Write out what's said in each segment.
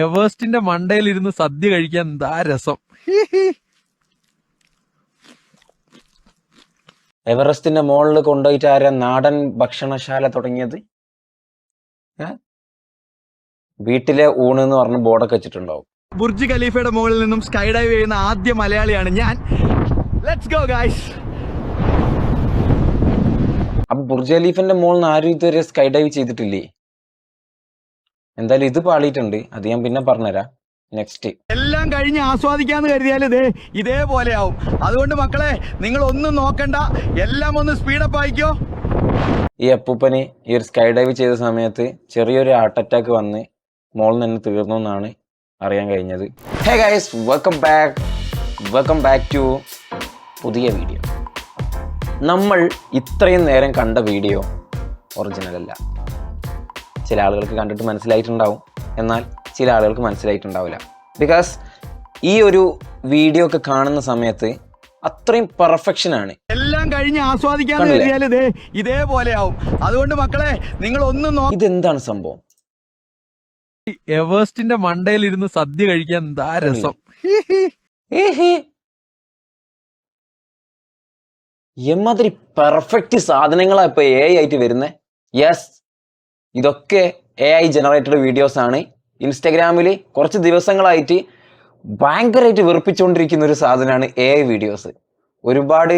എവേസ്റ്റിന്റെ മണ്ടയിലിരുന്ന് സദ്യ കഴിക്കാൻ എന്താ രസം. എവറസ്റ്റിന്റെ മുകളിൽ കൊണ്ടുപോയിട്ട് ആരാ നാടൻ ഭക്ഷണശാല തുടങ്ങിയത്? വീട്ടിലെ ഊണ് എന്ന് പറഞ്ഞ ബോർഡൊക്കെ വെച്ചിട്ടുണ്ടാവും. ബുർജ് ഖലീഫയുടെ മുകളിൽ നിന്നും സ്കൈ ഡൈവ് ചെയ്യുന്ന ആദ്യ മലയാളിയാണ് ഞാൻ. Let's go guys. അപ്പൊ ബുർജ് ഖലീഫിന്റെ മുകളിൽ നിന്ന് ആരും ഇതുവരെ സ്കൈ ഡൈവ് ചെയ്തിട്ടില്ലേ? എന്തായാലും ഇത് പാളിയിട്ടുണ്ട്, അത് ഞാൻ പിന്നെ പറഞ്ഞുതരാം. നെക്സ്റ്റ് എല്ലാം കഴിഞ്ഞ് ആസ്വാദിക്കാന്ന് കരുതിയാൽ ഇതേപോലെ ആവും. അതുകൊണ്ട് മക്കളെ, നിങ്ങൾ ഒന്നും നോക്കണ്ട, എല്ലാം ഒന്ന് സ്പീഡപ്പ് ആയിക്കോ. ഈ അപ്പൂപ്പന് ഈ ഒരു സ്കൈ ഡൈവ് ചെയ്ത സമയത്ത് ചെറിയൊരു ഹാർട്ട് അറ്റാക്ക് വന്ന് മോളിൽ നിന്ന് തീർന്നു എന്നാണ് അറിയാൻ കഴിഞ്ഞത്. Hey guys, welcome back to പുതിയ വീഡിയോ. നമ്മൾ ഇത്രയും നേരം കണ്ട വീഡിയോ ഒറിജിനൽ അല്ല. ചില ആളുകൾക്ക് കണ്ടിട്ട് മനസ്സിലായിട്ടുണ്ടാവും, എന്നാൽ ചില ആളുകൾക്ക് മനസ്സിലായിട്ടുണ്ടാവില്ല. ബിക്കോസ് ഈ ഒരു വീഡിയോ ഒക്കെ കാണുന്ന സമയത്ത് അത്രയും പെർഫെക്ഷൻ ആണ്. എല്ലാം കഴിഞ്ഞ് ആസ്വാദിക്കാന്ന് കരുതിയാൽ ഇതേപോലെ ആവും. അതുകൊണ്ട് മക്കളെ, നിങ്ങൾ ഒന്നും ഇതെന്താണ് സംഭവം? എവേസ്റ്റിന്റെ മണ്ടയിലിരുന്ന് സദ്യ കഴിക്കാൻ എന്താ രസം. എമ്മാതിരി പെർഫെക്റ്റ് സാധനങ്ങളാ ഇപ്പൊ AI ആയിട്ട് വരുന്നത്. യെസ്, ഇതൊക്കെ AI ജനറേറ്റഡ് വീഡിയോസ് ആണ്. ഇൻസ്റ്റഗ്രാമിൽ കുറച്ച് ദിവസങ്ങളായിട്ട് ഭയങ്കരമായിട്ട് വെറുപ്പിച്ചുകൊണ്ടിരിക്കുന്ന ഒരു സാധനമാണ് AI വീഡിയോസ്. ഒരുപാട്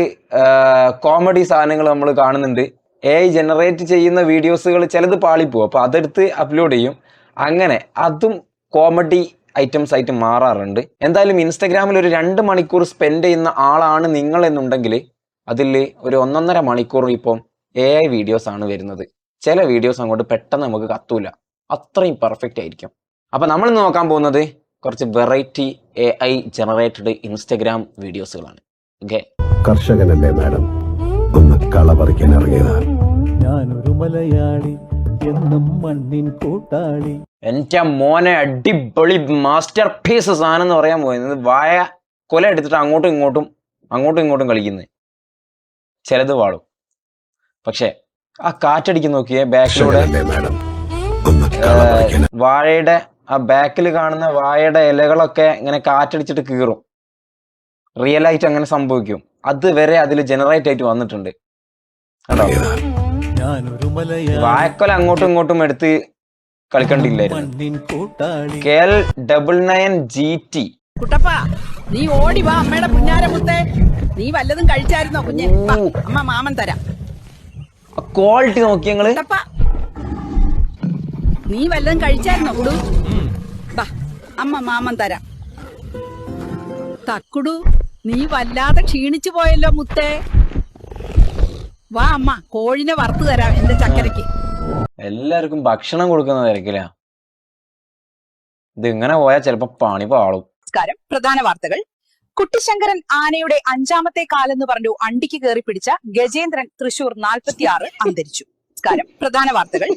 കോമഡി സാധനങ്ങൾ നമ്മൾ കാണുന്നുണ്ട്. AI ജനറേറ്റ് ചെയ്യുന്ന വീഡിയോസുകൾ ചിലത് പാളിപ്പോവും, അപ്പോൾ അതെടുത്ത് അപ്ലോഡ് ചെയ്യും. അങ്ങനെ അതും കോമഡി ഐറ്റംസ് ആയിട്ട് മാറാറുണ്ട്. എന്തായാലും ഇൻസ്റ്റഗ്രാമിൽ ഒരു 2 മണിക്കൂർ സ്പെൻഡ് ചെയ്യുന്ന ആളാണ് നിങ്ങൾ എന്നുണ്ടെങ്കിൽ അതിൽ ഒരു 1.5 മണിക്കൂർ ഇപ്പം AI വീഡിയോസ് ആണ് വരുന്നത്. ചില വീഡിയോസ് അങ്ങോട്ട് പെട്ടെന്ന് നമുക്ക് കത്തൂല, അത്രയും പെർഫെക്റ്റ് ആയിരിക്കും. അപ്പം നമ്മൾ നോക്കാൻ പോകുന്നത് കുറച്ച് വെറൈറ്റി AI ജനറേറ്റഡ് ഇൻസ്റ്റഗ്രാം വീഡിയോസുകളാണ്. ഓക്കെ, കർഷകനല്ലേ മാഡം, ഒന്ന് കള പറിക്കാൻ ഇറങ്ങിയതാ. ഞാനൊരു മലയാളി എന്നും മണ്ണിൻ കൂട്ടാളി. എൻ്റെ മോനെ അടിപൊളി മാസ്റ്റർ പീസ് സാധനം എന്ന് പറയാൻ പോയത്. വായ കൊല എടുത്തിട്ട് അങ്ങോട്ടും ഇങ്ങോട്ടും കളിക്കുന്നത്. ചിലത് വാളും, പക്ഷെ ആ കാറ്റടിക്കുന്ന നോക്കിയേ ബാക്കിലൂടെ. വാഴയുടെ ആ ബാക്കിൽ കാണുന്ന വാഴയുടെ ഇലകളൊക്കെ ഇങ്ങനെ കാറ്റടിച്ചിട്ട് കീറും. റിയൽ ആയിട്ട് അങ്ങനെ സംഭവിക്കും. അതുവരെ അതിൽ ജനറേറ്റ് ആയിട്ട് വന്നിട്ടുണ്ട്. വാഴക്കൊല അങ്ങോട്ടും ഇങ്ങോട്ടും എടുത്ത് കളിക്കണ്ടില്ലായിരുന്നു. KL99 GT. കുട്ടപ്പാ, നീ ഓടി വാ അമ്മയുടെ പുന്നാരമുത്തേ. നീ വല്ലതും കഴിച്ചായിരുന്നോ കുഞ്ഞെ? അമ്മ മാമൻ തരാം. ക്വാളിറ്റി നോക്കി ഞങ്ങള്. നീ വല്ലതും കഴിച്ചായിരുന്നോ കുടു? ബാ, അമ്മ മാമൻ തരാം. തക്കുടു, നീ വല്ലാതെ ക്ഷീണിച്ചു പോയല്ലോ മുത്തേ. വാ അമ്മ, കോഴിനെ വറുത്തു തരാം എന്റെ ചക്കരയ്ക്ക്. എല്ലാവർക്കും ഭക്ഷണം കൊടുക്കുന്ന തിരക്കില്ല. ഇത് ഇങ്ങനെ പോയാൽ ചിലപ്പോ പണി പാളും. നമസ്കാരം. പ്രധാന വാർത്തകൾ. കുട്ടിശങ്കരൻ ആനയുടെ 5ാമത്തെ കാലെന്ന് പറഞ്ഞു അണ്ടിക്ക് കയറി പിടിച്ച ഗജേന്ദ്രൻ തൃശൂർ 46 അന്തരിച്ചു. നമസ്കാരം. പ്രധാന വാർത്തകൾ.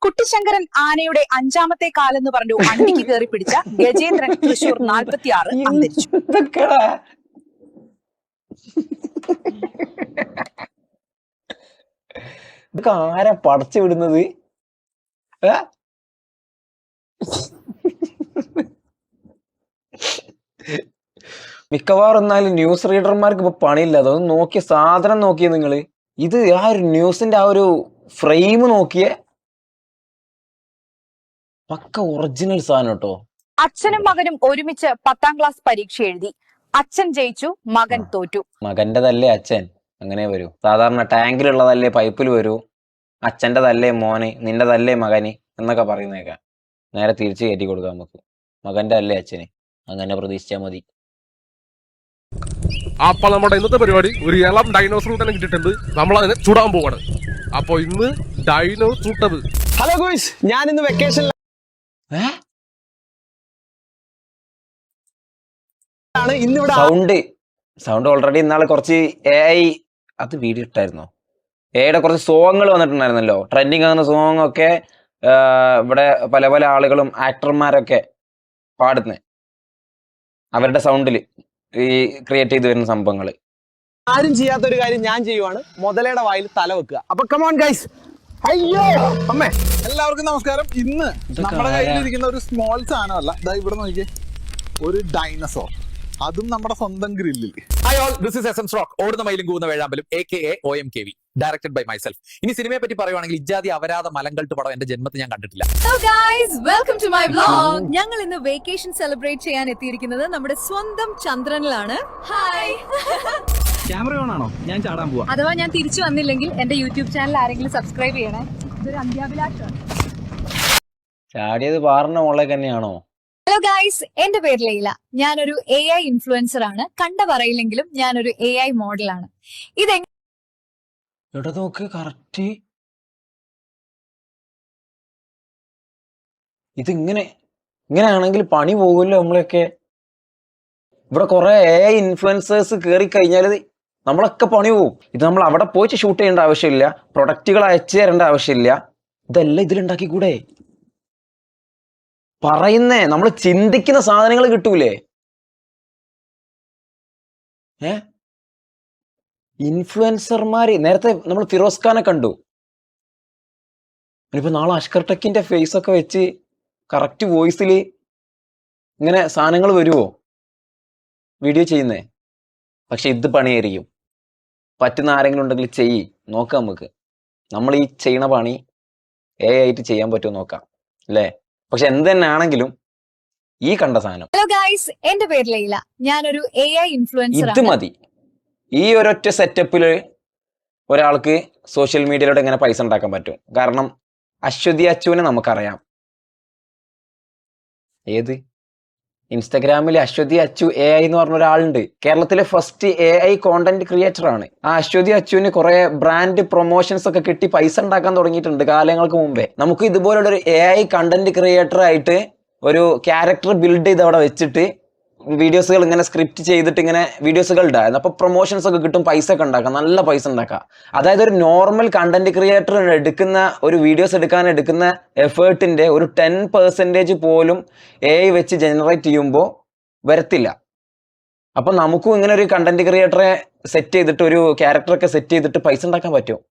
കുട്ടിശങ്കരൻ ആനയുടെ 5ാമത്തെ കാലെന്ന് പറഞ്ഞു അണ്ടിക്ക് കയറി പിടിച്ച ഗജേന്ദ്രൻ തൃശൂർ 46 അന്തരിച്ചു. ഇതൊക്കെ ആരാ പടച്ചു വിടുന്നത്? മിക്കവാറും എന്നാലും ന്യൂസ് റീഡർമാർക്ക് ഇപ്പൊ പണിയില്ല. അതൊന്നും നോക്കിയ സാധനം നോക്കിയേ നിങ്ങള്. ഇത് ആ ഒരു ന്യൂസിന്റെ ആ ഒരു ഫ്രെയിം നോക്കിയേ, പക്ക ഒറിജിനൽ സാധനം കേട്ടോ. അച്ഛനും മകനും ഒരുമിച്ച് 10ാം ക്ലാസ് പരീക്ഷ എഴുതി. അച്ഛൻ ജയിച്ചു, മകൻ തോറ്റു. മകന്റെതല്ലേ അച്ഛൻ, അങ്ങനെ വരൂ. സാധാരണ ടാങ്കിലുള്ളതല്ലേ പൈപ്പിൽ വരൂ. അച്ഛൻ്റെതല്ലേ മോന്, നിന്റെതല്ലേ മകന് എന്നൊക്കെ പറയുന്നേക്കാം. നേരെ തിരിച്ചു കയറ്റി കൊടുക്കാം നമുക്ക്. മകന്റെ അല്ലേ അച്ഛന്, അങ്ങനെ പ്രതീക്ഷിച്ചാൽ മതി. അപ്പൊ നമ്മുടെ ഇന്നത്തെ പരിപാടി ഒരു ഇളം ഡൈനോസർ തന്നെ കിട്ടിയിട്ടുണ്ട്. നമ്മൾ അതിനെ ചൂടാൻ പോവാണ്. അപ്പൊ ഇന്ന് ഡൈനോ ചൂട്ടത്. ഹലോ ഗോയ്സ്, ഞാൻ ഇന്ന് വെക്കേഷനിലാണ്. ഇന്നിവിടെ സൗണ്ട് ഓൾറെഡി ഇന്നാളെ കുറച്ച് AI അത് വീഡിയോ ഇട്ടായിരുന്നോ? AI കുറച്ച് സോങ്ങുകൾ വന്നിട്ടുണ്ടായിരുന്നല്ലോ, ട്രെൻഡിങ് ആകുന്ന സോങ് ഒക്കെ. ഇവിടെ പല പല ആളുകളും ആക്ടർമാരൊക്കെ പാടുന്നത് അവരുടെ സൗണ്ടിൽ ഈ ക്രിയേറ്റ് ചെയ്ത് വരുന്ന സംഭവങ്ങൾ. ആരും ചെയ്യാത്ത ഒരു കാര്യം ഞാൻ ചെയ്യുവാണ്. മുതലയുടെ വായിൽ തല വെക്കുക. അപ്പൊ കമോൺ ഗൈസ്. അയ്യോ അമ്മേ. എല്ലാവർക്കും നമസ്കാരം. ഇന്ന് നമ്മുടെ കയ്യിലിരിക്കുന്ന ഒരു സ്മോൾ സാധനമല്ല, ദാ ഇവിടെ നോക്കിയേ, ഒരു ഡൈനസോർ, അതും നമ്മുടെ സ്വന്തം ഗ്രില്ലിൽ. Hi all, this is Essence Rock, ഓടുന്ന മയിലും കൂന്ന വേഴാമ്പലും AKA OMKV, directed by myself. ഇനി സിനിമയെ പറ്റി പറയുവാണെങ്കിൽ ഇജാതി അപരാധ മലങ്കൾട്ട് പടം എന്റെ ജന്മത്തിൽ ഞാൻ കണ്ടിട്ടില്ല. So guys, welcome to my vlog. ഞങ്ങൾ ഇന്ന് വെക്കേഷൻ സെലിബ്രേറ്റ് ചെയ്യാൻ എത്തിയിരിക്കുന്നത് നമ്മുടെ സ്വന്തം ചന്ദ്രനിലാണ്. ഹായ്. ക്യാമറ ഓൺ ആണോ? ഞാൻ ചാടാൻ പോവാ. അഥവാ ഞാൻ തിരിച്ചു വന്നില്ലെങ്കിൽ എന്റെ യൂട്യൂബ് ചാനൽ ആരെങ്കിലും സബ്സ്ക്രൈബ് ചെയ്യണേ. ഇതൊരു അന്ത്യാഭിലാഷമാണ്. ചാടിയത് പാറിന്റെ മുകളിലേക്ക് തന്നെയാണോ? ഹലോ ഗൈസ്, എന്റെ പേര് ലൈല. ഞാനൊരു AI ഇൻഫ്ലുവൻസർ ആണ്. കണ്ട പറയില്ലെങ്കിലും ഞാനൊരു AI മോഡലാണ്. ഇവിടെ നോക്ക്, കറക്റ്റ് ഇങ്ങനെയാണെങ്കിൽ പണി പോകുമല്ലോ നമ്മളൊക്കെ. ഇവിടെ കുറെ AI ഇൻഫ്ലുവൻസേഴ്സ് കയറി കഴിഞ്ഞാൽ നമ്മളൊക്കെ പണി പോകും. ഇത് നമ്മൾ അവിടെ പോയിട്ട് ഷൂട്ട് ചെയ്യേണ്ട ആവശ്യമില്ല, പ്രൊഡക്റ്റുകൾ അയച്ചു തരേണ്ട ആവശ്യമില്ല. ഇതെല്ലാം ഇതിലുണ്ടാക്കിക്കൂടെ? പറയുന്നേ, നമ്മൾ ചിന്തിക്കുന്ന സാധനങ്ങൾ കിട്ടൂലേ? ഇൻഫ്ലുവൻസർമാര് നേരത്തെ നമ്മൾ ഫിറോസ് ഖാനെ കണ്ടു. ഇനിയിപ്പോ നാളെ അഷ്കർ ടെക്കിന്റെ ഫേസ് ഒക്കെ വെച്ച് കറക്റ്റ് വോയിസിൽ ഇങ്ങനെ സാധനങ്ങൾ വരുമോ വീഡിയോ ചെയ്യുന്നേ? പക്ഷെ ഇത് പണിയായിരിക്കും. പറ്റുന്ന ആരെങ്കിലും ഉണ്ടെങ്കിൽ ചെയ്യ്, നോക്കാം. നമ്മൾ ഈ ചെയ്യണ പണി AI ആയിട്ട് ചെയ്യാൻ പറ്റുമോ നോക്കാം അല്ലേ? പക്ഷെ എന്ത് തന്നെ ആണെങ്കിലും ഈ കണ്ട സാധനം. ഹലോ ഗൈസ്, എന്റെ പേര് ലൈല. ഞാനൊരു AI ഇൻഫ്ലുവൻസർ ഇത് മതി. ഈ ഒരൊറ്റ സെറ്റപ്പില് ഒരാൾക്ക് സോഷ്യൽ മീഡിയയിലൂടെ എങ്ങനെ പൈസ ഉണ്ടാക്കാൻ പറ്റും. കാരണം അശ്വതി അച്ചുവിനെ നമുക്കറിയാം. ഏത് ഇൻസ്റ്റഗ്രാമിൽ അശ്വതി അച്ചു AI എന്ന് പറഞ്ഞ ഒരാളുണ്ട്. കേരളത്തിലെ ഫസ്റ്റ് AI കോണ്ടന്റ് ക്രിയേറ്റർ ആണ്. ആ അശ്വതി അച്ചുവിന് കുറെ ബ്രാൻഡ് പ്രൊമോഷൻസ് ഒക്കെ കിട്ടി പൈസ ഉണ്ടാക്കാൻ തുടങ്ങിയിട്ടുണ്ട് കാലങ്ങൾക്ക് മുമ്പേ. നമുക്ക് ഇതുപോലുള്ള ഒരു AI കണ്ടന്റ് ക്രിയേറ്റർ ആയിട്ട് ഒരു ക്യാരക്ടർ ബിൽഡ് ചെയ്ത് അവിടെ വെച്ചിട്ട് വീഡിയോസുകൾ ഇങ്ങനെ സ്ക്രിപ്റ്റ് ചെയ്തിട്ട് ഇങ്ങനെ വീഡിയോസുകൾ ഇടാം. അപ്പൊ പ്രൊമോഷൻസ് ഒക്കെ കിട്ടും, പൈസ ഒക്കെ ഉണ്ടാക്കാം, നല്ല പൈസ ഉണ്ടാക്കാം. അതായത് ഒരു നോർമൽ കണ്ടന്റ് ക്രിയേറ്റർ എടുക്കുന്ന ഒരു വീഡിയോസ് എടുക്കാൻ എടുക്കുന്ന എഫേർട്ടിന്റെ ഒരു 10% പോലും AI വെച്ച് ജനറേറ്റ് ചെയ്യുമ്പോൾ വരത്തില്ല. അപ്പൊ നമുക്കും ഇങ്ങനെ ഒരു കണ്ടന്റ് ക്രിയേറ്ററെ സെറ്റ് ചെയ്തിട്ട് ഒരു ക്യാരക്ടറൊക്കെ സെറ്റ് ചെയ്തിട്ട് പൈസ ഉണ്ടാക്കാൻ പറ്റും.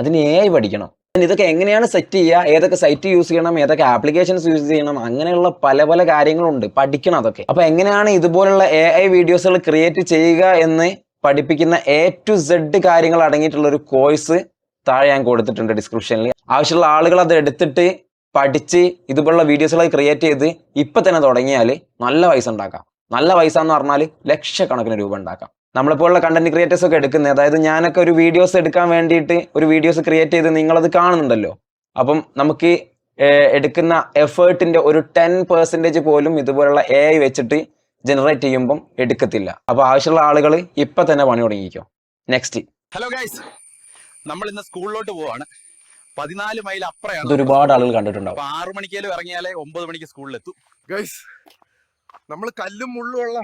അതിന് AI പഠിക്കണം. ഇതൊക്കെ എങ്ങനെയാണ് സെറ്റ് ചെയ്യുക, ഏതൊക്കെ സൈറ്റ് യൂസ് ചെയ്യണം, ഏതൊക്കെ ആപ്ലിക്കേഷൻസ് യൂസ് ചെയ്യണം, അങ്ങനെയുള്ള പല പല കാര്യങ്ങളുണ്ട്, പഠിക്കണം അതൊക്കെ. അപ്പൊ എങ്ങനെയാണ് ഇതുപോലുള്ള AI വീഡിയോസുകൾ ക്രിയേറ്റ് ചെയ്യുക എന്ന് പഠിപ്പിക്കുന്ന A to Z കാര്യങ്ങൾ അടങ്ങിയിട്ടുള്ള ഒരു കോഴ്സ് താഴെ ഞാൻ കൊടുത്തിട്ടുണ്ട് ഡിസ്ക്രിപ്ഷനിൽ. ആവശ്യമുള്ള ആളുകൾ അത് എടുത്തിട്ട് പഠിച്ച് ഇതുപോലുള്ള വീഡിയോസുകൾ ക്രിയേറ്റ് ചെയ്ത് ഇപ്പൊ തന്നെ തുടങ്ങിയാൽ നല്ല പൈസ ഉണ്ടാക്കാം. നല്ല പൈസ എന്ന് പറഞ്ഞാൽ ലക്ഷക്കണക്കിന് രൂപ ഉണ്ടാക്കാം. നമ്മളിപ്പോഴുള്ള കണ്ടന്റ് ക്രിയേറ്റേഴ്സ് ഒക്കെ എടുക്കുന്നത്, അതായത് ഞാനൊക്കെ ഒരു വീഡിയോസ് എടുക്കാൻ വേണ്ടിയിട്ട് ഒരു വീഡിയോസ് ക്രിയേറ്റ് ചെയ്ത് നിങ്ങളത് കാണുന്നുണ്ടല്ലോ. അപ്പം നമുക്ക് എടുക്കുന്ന എഫേർട്ടിന്റെ ഒരു 10% പോലും ഇതുപോലുള്ള AI വെച്ചിട്ട് ജനറേറ്റ് ചെയ്യുമ്പം എടുക്കത്തില്ല. അപ്പൊ ആവശ്യമുള്ള ആളുകൾ ഇപ്പൊ തന്നെ പണി തുടങ്ങിക്കോ. നെക്സ്റ്റ്. ഹലോ ഗൈസ്, നമ്മൾ ഇന്ന് സ്കൂളിലോട്ട് പോവാണ്. 14 മൈൽ അപ്പുറമാണ്. ഇത് ഒരുപാട് ആളുകൾ കണ്ടിട്ടുണ്ടാവും. 6 മണിക്കേലും ഇറങ്ങിയാലേ 9 മണിക്ക് സ്കൂളിലെത്തും. ഗൈസ്, നമ്മൾ കല്ലും മുള്ളും ഉള്ള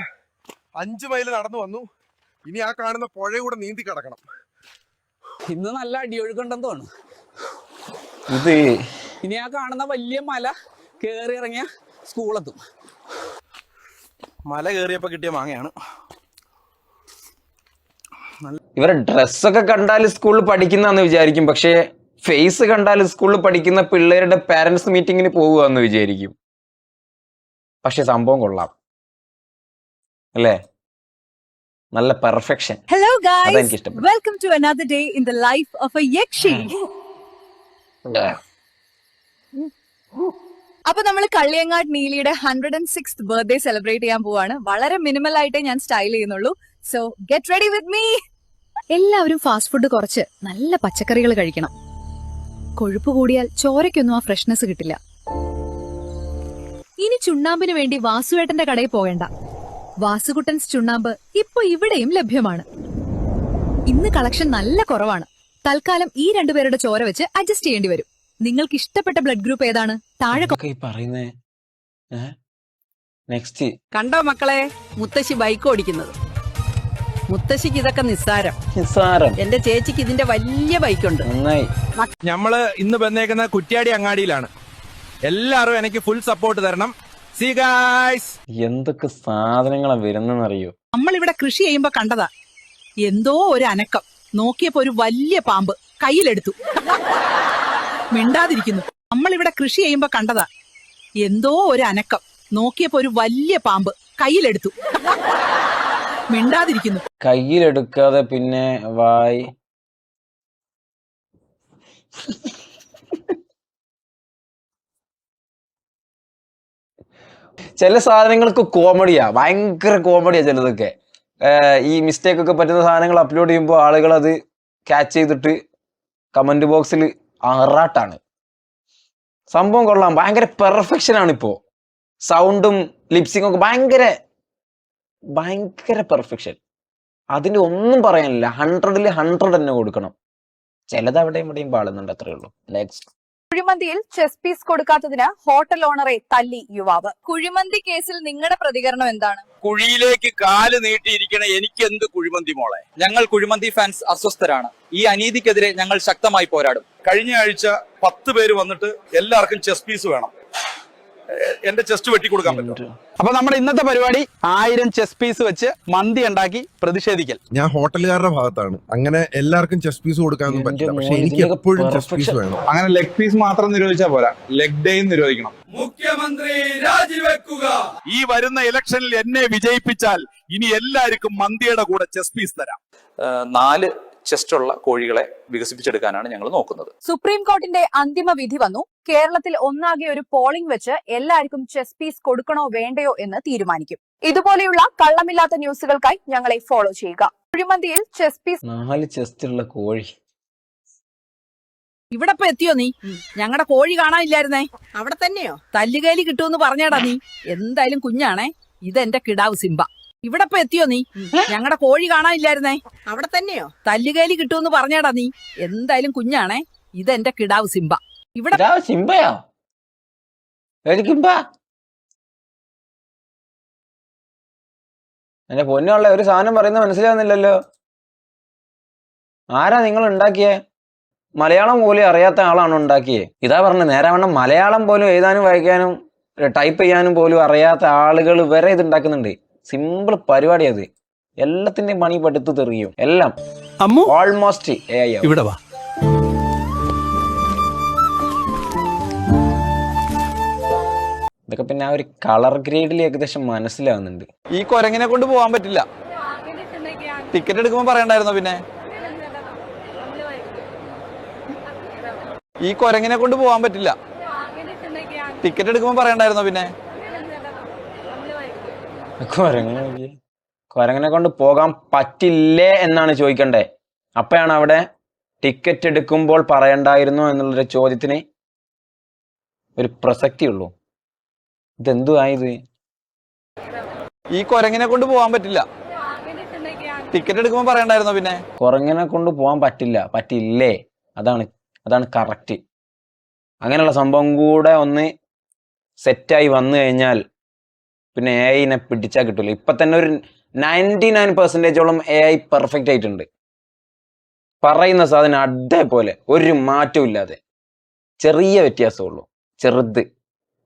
5 മൈൽ നടന്നു വന്നു. ഇനി ആ കാണുന്ന പുഴ കൂടെ നീന്തി കിടക്കണം. ഇന്ന് നല്ല അടിയൊഴുക്കുണ്ടെന്ന് തോന്നുന്നു. ഇത് ഇനി ആ കാണുന്ന വലിയ മല കേറി ഇറങ്ങിയ സ്കൂളെത്തും. മല കയറിയപ്പോ കിട്ടിയ മാങ്ങയാണ്. ഇവരെ ഡ്രസ്സൊക്കെ കണ്ടാൽ സ്കൂളിൽ പഠിക്കുന്നതെന്ന് വിചാരിക്കും. പക്ഷേ ഫേസ് കണ്ടാൽ സ്കൂളിൽ പഠിക്കുന്ന പിള്ളേരുടെ പാരന്റ്സ് മീറ്റിങ്ങിന് പോകുക എന്ന് വിചാരിക്കും. പക്ഷെ സംഭവം കൊള്ളാം അല്ലേ? നല്ല പെർഫെക്ഷൻ. ഹലോ ഗൈസ്, അതെനിക്ക് ഇഷ്ടപ്പെട്ടു. Welcome to another day in the life of a yakshi. അപ്പൊ നമ്മൾ കള്ളിയങ്ങാട് നീലിയുടെ 106th ബർത്ത്ഡേ സെലിബ്രേറ്റ് ചെയ്യാൻ പോവാണ്. വളരെ മിനിമൽ ആയിട്ടേ ഞാൻ സ്റ്റൈൽ ചെയ്യുന്നുള്ളൂ. So get ready with me. എല്ലാവരും ഫാസ്റ്റ് ഫുഡ് കുറച്ച് നല്ല പച്ചക്കറികൾ കഴിക്കണം. കൊഴുപ്പ് കൂടിയാൽ ചോരയ്ക്കൊന്നും ആ ഫ്രഷ്നെസ് കിട്ടില്ല. ഇനി ചുണ്ണാമ്പിന് വേണ്ടി വാസുവേട്ടന്റെ കടയിൽ പോകേണ്ട. വാസുകുട്ടൻസ് ചുണ്ണാമ്പ് ഇപ്പൊ ഇവിടെയും ലഭ്യമാണ്. ഇന്ന് കളക്ഷൻ നല്ല കുറവാണ്. തൽക്കാലം ഈ രണ്ടുപേരുടെ ചോര വെച്ച് അഡ്ജസ്റ്റ് ചെയ്യേണ്ടി വരും. നിങ്ങൾക്ക് ഇഷ്ടപ്പെട്ട ബ്ലഡ് ഗ്രൂപ്പ് ഏതാണ്? താഴെ പറയുന്നേ. നെക്സ്റ്റ്. കണ്ടോ മക്കളെ, മുത്തശ്ശി ബൈക്ക് ഓടിക്കുന്നത്. മുത്തശ്ശിക്ക് ഇതൊക്കെ നിസ്സാരം. എന്റെ ചേച്ചിക്ക് ഇതിന്റെ വലിയ ബൈക്കുണ്ട്. നന്നായി. നമ്മള് ഇന്ന് വന്നേക്കുന്ന കുറ്റ്യാടി അങ്ങാടിയിലാണ്. എല്ലാരും എനിക്ക് ഫുൾ സപ്പോർട്ട് തരണം. See you guys. എന്തൊക്കെ സാധനങ്ങളാ വരുന്നറിയോ? നമ്മളിവിടെ കൃഷി ചെയ്യുമ്പോ കണ്ടതാ. എന്തോ ഒരു അനക്കം. നോക്കിയപ്പോ ഒരു വലിയ പാമ്പ് കയ്യിലെടുത്തു. മിണ്ടാതിരിക്കുന്നു. നമ്മളിവിടെ കൃഷി ചെയ്യുമ്പോ കണ്ടതാ. എന്തോ ഒരു അനക്കം. നോക്കിയപ്പോ ഒരു വലിയ പാമ്പ് കയ്യിലെടുത്തു. മിണ്ടാതിരിക്കുന്നു. കയ്യിലെടുക്കാതെ പിന്നെ വായി ചില സാധനങ്ങൾക്ക് കോമഡിയാ, ഭയങ്കര കോമഡിയാ ചിലതൊക്കെ. ഈ മിസ്റ്റേക്ക് ഒക്കെ പറ്റുന്ന സാധനങ്ങൾ അപ്ലോഡ് ചെയ്യുമ്പോൾ ആളുകൾ അത് ക്യാച്ച് ചെയ്തിട്ട് കമന്റ് ബോക്സിൽ ആറാട്ടാണ്. സംഭവം കൊള്ളാം, ഭയങ്കര പെർഫെക്ഷൻ ആണ്. ഇപ്പോ സൗണ്ടും ലിപ്സിംഗ് ഒക്കെ ഭയങ്കര പെർഫെക്ഷൻ. അതിന്റെ ഒന്നും പറയാനില്ല. 100ൽ 100 തന്നെ കൊടുക്കണം. ചിലത് അവിടെയും ഇവിടെയും പാടുന്നുണ്ട്, അത്രേ ഉള്ളൂ. നെക്സ്റ്റ്. കുഴിമന്തിയിൽ ചെസ് പീസ് കൊടുക്കാത്തതിന് ഹോട്ടൽ ഓണറെ തല്ലി യുവാവ്. കുഴിമന്തി കേസിൽ നിങ്ങളുടെ പ്രതികരണം എന്താണ്? കുഴിയിലേക്ക് കാല് നീട്ടിയിരിക്കണ എനിക്ക് എന്ത് കുഴിമന്തി മോളെ. ഞങ്ങൾ കുഴിമന്തി ഫാൻസ് അസ്വസ്ഥരാണ്. ഈ അനീതിക്കെതിരെ ഞങ്ങൾ ശക്തമായി പോരാടും. കഴിഞ്ഞ ആഴ്ച 10 പേര് വന്നിട്ട് എല്ലാവർക്കും ചെസ് പീസ് വേണം. എന്റെ ചെസ്റ്റ് വെട്ടിക്കൊടുക്കാൻ പറ്റും. അപ്പൊ നമ്മുടെ ഇന്നത്തെ പരിപാടി 1000 ചെസ് പീസ് വെച്ച് മന്തി ഉണ്ടാക്കി പ്രതിഷേധിക്കൽ. ഞാൻ ഹോട്ടലുകാരുടെ ഭാഗത്താണ്. അങ്ങനെ എല്ലാവർക്കും ചെസ് പീസ് കൊടുക്കാനൊന്നും പറ്റില്ല. പക്ഷെ എനിക്ക് എപ്പോഴും ചെസ് പീസ് വേണം. അങ്ങനെ ലെഗ് പീസ് മാത്രം നിരോധിച്ചാൽ പോരാ, ലെഗ് ഡേയും നിരോധിക്കണം. മുഖ്യമന്ത്രി രാജിവെക്കുക. ഈ വരുന്ന ഇലക്ഷനിൽ എന്നെ വിജയിപ്പിച്ചാൽ ഇനി എല്ലാവർക്കും മന്തിയുടെ കൂടെ ചെസ് പീസ് തരാം. 4 ചെസ്റ്റുള്ള കോഴികളെ വികസിപ്പിച്ചെടുക്കാനാണ് ഞങ്ങൾ നോക്കുന്നത്. സുപ്രീം കോടതിന്റെ അന്തിമ വിധി വന്നു. കേരളത്തിൽ ഒന്നാകെ ഒരു പോളിംഗ് വെച്ച് എല്ലാവർക്കും ചെസ് പീസ് കൊടുക്കണോ വേണ്ടയോ എന്ന് തീരുമാനിക്കും. ഇതുപോലെയുള്ള കള്ളമില്ലാത്ത ന്യൂസുകൾക്കായി ഞങ്ങളെ ഫോളോ ചെയ്യുക. കുഴിമന്തിയിൽ ചെസ് പീസ് 4 ചെസ്റ്റുള്ള കോഴി. ഇവിടെ ഇപ്പൊ എത്തിയോ നീ? ഞങ്ങളുടെ കോഴി കാണാനില്ലായിരുന്നേ. അവിടെ തന്നെയോ? തല്ലുകേലി കിട്ടുമെന്ന് പറഞ്ഞാടാ നീ. എന്തായാലും കുഞ്ഞാണേ. ഇതെന്റെ കിടാവ് സിംബ. ഇവിടെ ഇപ്പൊ എത്തിയോ നീ? ഞങ്ങളുടെ കോഴി കാണാനില്ലായിരുന്നേ. അവിടെ തന്നെയോ? തല്ലുകേലി കിട്ടുമെന്ന് പറഞ്ഞാടാ നീ. എന്തായാലും കുഞ്ഞാണേ. ഇതെന്റെ കിടാവ് സിംബ. ഇവിടെ സിംബയോ? എന്റെ പൊന്നുള്ള ഒരു സാധനം പറയുന്നത് മനസ്സിലാവുന്നില്ലല്ലോ. ആരാ നിങ്ങൾ ഉണ്ടാക്കിയേ? മലയാളം പോലും അറിയാത്ത ആളാണ് ഉണ്ടാക്കിയേ. ഇതാ പറഞ്ഞത്, നേരാവണ്ണം മലയാളം പോലും എഴുതാനും വായിക്കാനും ടൈപ്പ് ചെയ്യാനും പോലും അറിയാത്ത ആളുകൾ വരെ ഇത് ഉണ്ടാക്കുന്നുണ്ട്. സിമ്പിൾ പരിപാടി അത്. എല്ലാത്തിന്റെയും പണി പഠിത്തു തെറിയും എല്ലാം. ഓൾമോസ്റ്റ് ഇവിടെ വാ. ഇതൊക്കെ പിന്നെ ആ ഒരു കളർ ഗ്രേഡിൽ ഏകദേശം മനസ്സിലാവുന്നുണ്ട്. ഈ കൊരങ്ങിനെ കൊണ്ട് പോകാൻ പറ്റില്ല. ടിക്കറ്റ് എടുക്കുമ്പോ പറയണ്ടായിരുന്നോ? പിന്നെ ഈ കൊരങ്ങിനെ കൊണ്ട് പോകാൻ പറ്റില്ല. ടിക്കറ്റ് എടുക്കുമ്പോ പറയണ്ടായിരുന്നോ? പിന്നെ കൊരങ്ങനെ കൊണ്ട് പോകാൻ പറ്റില്ലേ എന്നാണ് ചോദിക്കണ്ടേ. അപ്പോഴാണ് അവിടെ ടിക്കറ്റ് എടുക്കുമ്പോൾ പറയണ്ടായിരുന്നോ എന്നുള്ളൊരു ചോദ്യത്തിന് ഒരു പ്രസക്തി ഉള്ളൂ. ഇതെന്തു ആയത്? ഈ കൊരങ്ങിനെ കൊണ്ട് പോകാൻ പറ്റില്ല. ടിക്കറ്റ് എടുക്കുമ്പോ പറയണ്ടായിരുന്നോ? പിന്നെ കൊരങ്ങനെ കൊണ്ട് പോകാൻ പറ്റില്ലേ, അതാണ് കറക്റ്റ്. അങ്ങനെയുള്ള സംഭവം കൂടെ ഒന്ന് സെറ്റായി വന്നു കഴിഞ്ഞാൽ പിന്നെ AI പിടിച്ചാൽ കിട്ടില്ല. ഇപ്പൊ തന്നെ ഒരു 99% AI പെർഫെക്റ്റ് ആയിട്ടുണ്ട്. പറയുന്ന സാധനം അതേപോലെ, ഒരു മാറ്റവും ഇല്ലാതെ. ചെറിയ വ്യത്യാസമുള്ളൂ, ചെറുത്.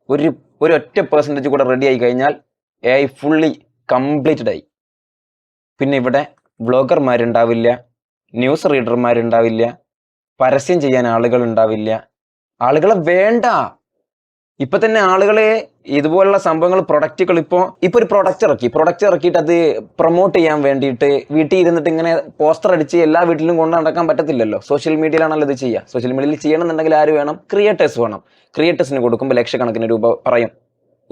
ഒരു ഒറ്റ % കൂടെ റെഡി ആയി കഴിഞ്ഞാൽ AI ഫുള്ളി കംപ്ലീറ്റഡ് ആയി. പിന്നെ ഇവിടെ വ്ളോഗർമാരുണ്ടാവില്ല, ന്യൂസ് റീഡർമാരുണ്ടാവില്ല, പരസ്യം ചെയ്യാൻ ആളുകൾ ഉണ്ടാവില്ല. ആളുകളെ വേണ്ട. ഇപ്പൊ തന്നെ ആളുകളെ ഇതുപോലുള്ള സംഭവങ്ങൾ, പ്രൊഡക്റ്റുകൾ ഇപ്പൊ ഒരു പ്രൊഡക്റ്റ് ഇറക്കിയിട്ട് അത് പ്രൊമോട്ട് ചെയ്യാൻ വേണ്ടിയിട്ട് വീട്ടിൽ ഇരുന്നിട്ട് ഇങ്ങനെ പോസ്റ്റർ അടിച്ച് എല്ലാ വീട്ടിലും കൊണ്ട് നടക്കാൻ പറ്റത്തില്ലല്ലോ. സോഷ്യൽ മീഡിയയിലാണല്ലോ ഇത് ചെയ്യുക. സോഷ്യൽ മീഡിയയിൽ ചെയ്യണമെന്നുണ്ടെങ്കിൽ ആര് വേണം? ക്രിയേറ്റേഴ്സ് വേണം. ക്രിയേറ്റേഴ്സിന് കൊടുക്കുമ്പോൾ ലക്ഷക്കണക്കിന് രൂപ പറയും.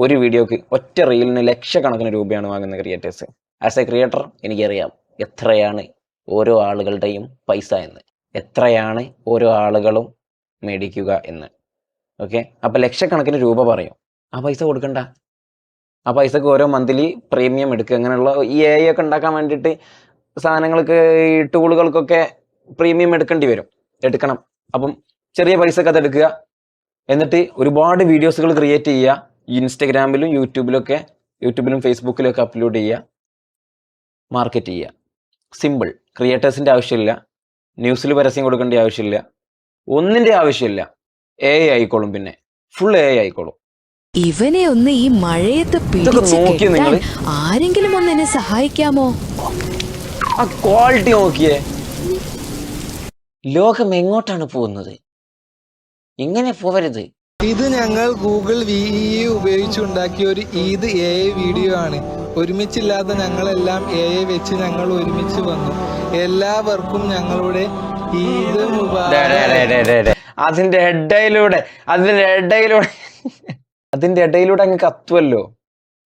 ഒരു വീഡിയോക്ക്, ഒറ്റ റീലിന് ലക്ഷക്കണക്കിന് രൂപയാണ് വാങ്ങുന്ന ക്രിയേറ്റേഴ്സ്. ആസ് എ ക്രിയേറ്റർ എനിക്കറിയാം എത്രയാണ് ഓരോ ആളുകളുടെയും പൈസ എന്ന്, എത്രയാണ് ഓരോ ആളുകളും മേടിക്കുക എന്ന്. ഓക്കെ, അപ്പൊ ലക്ഷക്കണക്കിന് രൂപ പറയും. ആ പൈസ കൊടുക്കണ്ട. ആ പൈസക്ക് ഓരോ മന്ത്ലി പ്രീമിയം എടുക്കുക. അങ്ങനെയുള്ള ഈ AI ഒക്കെ ഉണ്ടാക്കാൻ വേണ്ടിയിട്ട് സാധനങ്ങൾക്ക്, ഈ ടൂളുകൾക്കൊക്കെ പ്രീമിയം എടുക്കണം. അപ്പം ചെറിയ പൈസക്ക് അത് എടുക്കുക. എന്നിട്ട് ഒരുപാട് വീഡിയോസുകൾ ക്രിയേറ്റ് ചെയ്യുക. ഇൻസ്റ്റഗ്രാമിലും യൂട്യൂബിലും ഫേസ്ബുക്കിലും ഒക്കെ അപ്ലോഡ് ചെയ്യുക. മാർക്കറ്റ് ചെയ്യുക. സിമ്പിൾ. ക്രിയേറ്റേഴ്സിന്റെ ആവശ്യമില്ല, ന്യൂസിൽ പരസ്യം കൊടുക്കേണ്ട ആവശ്യമില്ല, ഒന്നിന്റെ ആവശ്യമില്ല. AI ആയിക്കോളും. പിന്നെ ഫുൾ AI ആയിക്കോളും. ഇവനെ ഒന്ന് ഈ മഴയത്ത് പിടിച്ച് കെട്ടാൻ ആരെങ്കിലും ഒന്ന് എന്നെ സഹായിക്കാമോ? ആ ക്വാളിറ്റി നോക്കിയേ. ലോകം എങ്ങോട്ടാണ് പോകുന്നത്? ഇങ്ങനെ പോവരുത്. ഇത് ഞങ്ങൾ ഗൂഗിൾ VE ഉപയോഗിച്ചുണ്ടാക്കിയ ഒരു ഈദ് AI വീഡിയോ ആണ്. ഒരുമിച്ചില്ലാത്ത ഞങ്ങളെല്ലാം AI വെച്ച് ഞങ്ങൾ ഒരുമിച്ച് വന്നു. എല്ലാവർക്കും ഞങ്ങളുടെ ഈദ് മുബാറക്. അതിന്റെ ഇടയിലൂടെ അങ്ങ് കത്തുമല്ലോ.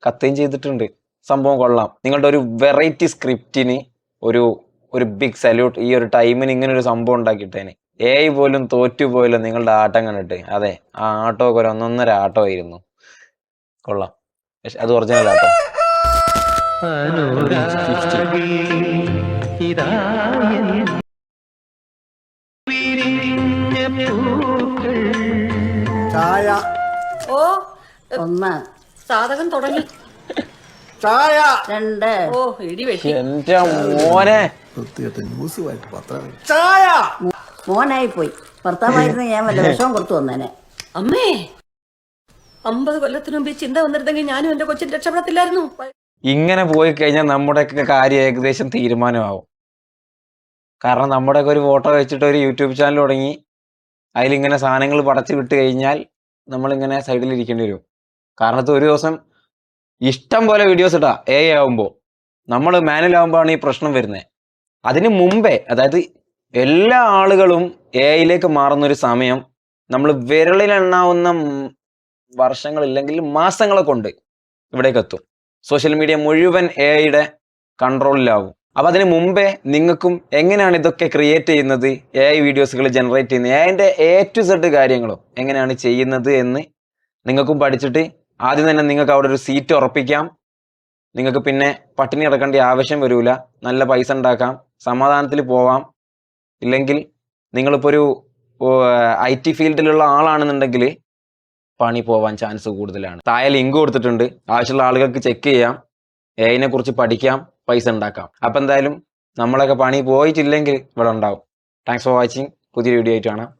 കത്തുകയും ചെയ്തിട്ടുണ്ട്. സംഭവം കൊള്ളാം. നിങ്ങളുടെ ഒരു വെറൈറ്റി സ്ക്രിപ്റ്റിന് ഒരു ബിഗ് സല്യൂട്ട്. ഈ ഒരു ടൈമിന് ഇങ്ങനെ ഒരു സംഭവം ഉണ്ടാക്കിയിട്ടേന്. AI പോലും തോറ്റുപോയല്ലോ നിങ്ങളുടെ ആട്ടം കണ്ടിട്ട്. അതെ, ആ ആട്ടോ ഒക്കെ ഒരു 1.5 ആട്ടോ ആയിരുന്നു. കൊള്ളാം. അത് ഒറിജിനൽ ആട്ടോ. ചായ. ഓ 1 സാധകം തുടങ്ങി. ചായ. 2 ഓ ഇടി വെട്ടി. എന്റെ മോനെ, ന്യൂസ് വായിക്കും, പത്രം. ചായ. മോനായി പോയി. ഭർത്താവായിരുന്നു ഞാൻ വല്ല വിഷവും കൊടുത്തു വന്നേനെ. അമ്മേ 50 കൊല്ലത്തിനു മുമ്പ് ചിന്ത വന്നിരുന്നെങ്കിൽ ഞാനും എന്റെ കൊച്ചിൻ രക്ഷപ്പെടത്തില്ലായിരുന്നു. ഇങ്ങനെ പോയി കഴിഞ്ഞാൽ നമ്മുടെയൊക്കെ കാര്യം ഏകദേശം തീരുമാനമാവും. കാരണം നമ്മുടെയൊക്കെ ഒരു ഫോട്ടോ വെച്ചിട്ട് ഒരു യൂട്യൂബ് ചാനൽ തുടങ്ങി അതിലിങ്ങനെ സാധനങ്ങൾ പടച്ചു വിട്ട് കഴിഞ്ഞാൽ നമ്മളിങ്ങനെ സൈഡിൽ ഇരിക്കേണ്ടി വരും. കാരണം ഒരു ദിവസം ഇഷ്ടം പോലെ വീഡിയോസ് ഇടാം AI ആവുമ്പോൾ. നമ്മൾ മാനുവലാവുമ്പോഴാണ് ഈ പ്രശ്നം വരുന്നത്. അതിന് മുമ്പേ, അതായത് എല്ലാ ആളുകളും AI മാറുന്നൊരു സമയം നമ്മൾ വിരളിലെണ്ണാവുന്ന വർഷങ്ങളില്ലെങ്കിൽ മാസങ്ങളെ കൊണ്ട് ഇവിടേക്ക് എത്തും. സോഷ്യൽ മീഡിയ മുഴുവൻ AI കൺട്രോളിലാവും. അപ്പം അതിന് മുമ്പേ നിങ്ങൾക്കും എങ്ങനെയാണ് ഇതൊക്കെ ക്രിയേറ്റ് ചെയ്യുന്നത്, AI വീഡിയോസുകൾ ജനറേറ്റ് ചെയ്യുന്നത്, അതിൻ്റെ A to Z കാര്യങ്ങളും എങ്ങനെയാണ് ചെയ്യുന്നത് എന്ന് നിങ്ങൾക്കും പഠിച്ചിട്ട് ആദ്യം തന്നെ നിങ്ങൾക്ക് അവിടെ ഒരു സീറ്റ് ഉറപ്പിക്കാം. നിങ്ങൾക്ക് പിന്നെ പട്ടിണി കിടക്കേണ്ട ആവശ്യം വരില്ല. നല്ല പൈസ ഉണ്ടാക്കാം, സമാധാനത്തിൽ പോവാം. ഇല്ലെങ്കിൽ നിങ്ങളിപ്പോൾ ഒരു IT ഫീൽഡിലുള്ള ആളാണെന്നുണ്ടെങ്കിൽ പണി പോവാൻ ചാൻസ് കൂടുതലാണ്. താഴെ ലിങ്ക് കൊടുത്തിട്ടുണ്ട്. ആവശ്യമുള്ള ആളുകൾക്ക് ചെക്ക് ചെയ്യാം, AI കുറിച്ച് പഠിക്കാം, പൈസ ഉണ്ടാക്കാം. അപ്പം എന്തായാലും നമ്മളൊക്കെ പണി പോയിട്ടില്ലെങ്കിൽ ഇവിടെ ഉണ്ടാവും. Thanks for watching. പുതിയ വീഡിയോ ആയിട്ട് കാണാം.